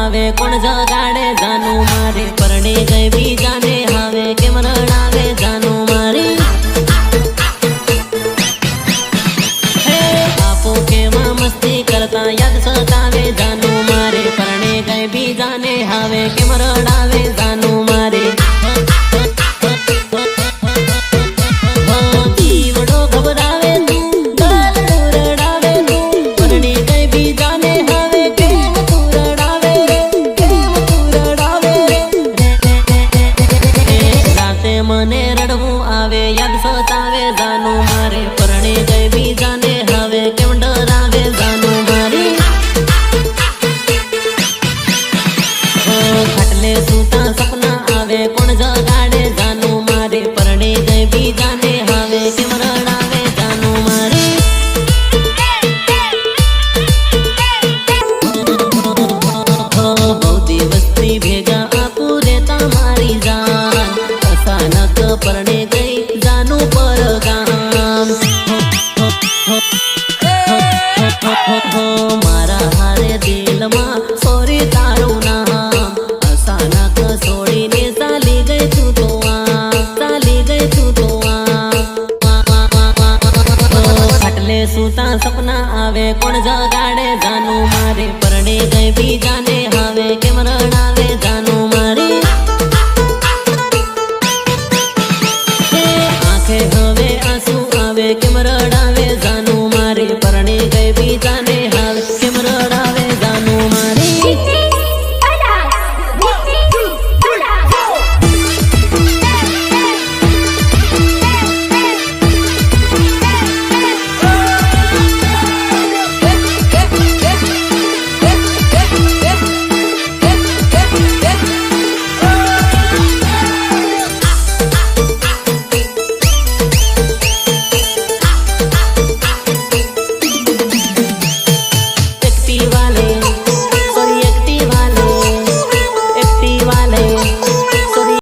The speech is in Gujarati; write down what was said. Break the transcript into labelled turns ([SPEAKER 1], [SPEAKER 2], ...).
[SPEAKER 1] આવે કોણ જગાડે જાનું મારે પરણે ગઈ બીજાને આવે કેમ રડાવે જાનું મારી હે આપો કેમાં મસ્તી કરતા યાદ સતાવે જાનું મારે પરણે ગઈ બીજાને આવે કેમ રડાવે જાનું મારે દીવડો ઘબરાવે તું ગાલડું રડાવે તું પરણે ગઈ બીજાને આવે કેમ તું રડાવે રાતે મને રડવું આવે યાદ સતાવે જાનું મારે પરણે ગઈ બીજાને હવે કેમ ડરાવે જાનું મારી ખાટલે સૂતા સપના આવે કોણ જગાડે જાનું મારે પરણે ગઈ બીજાને હવે કેમ રડાવે જાનું મારી બહુ દિવસથી ભેગા આપું રેતા મારી જાન અચાનક પરણે ગઈ જાનું પરગામ મારા હારે દિલમાં સોરી તારું નામ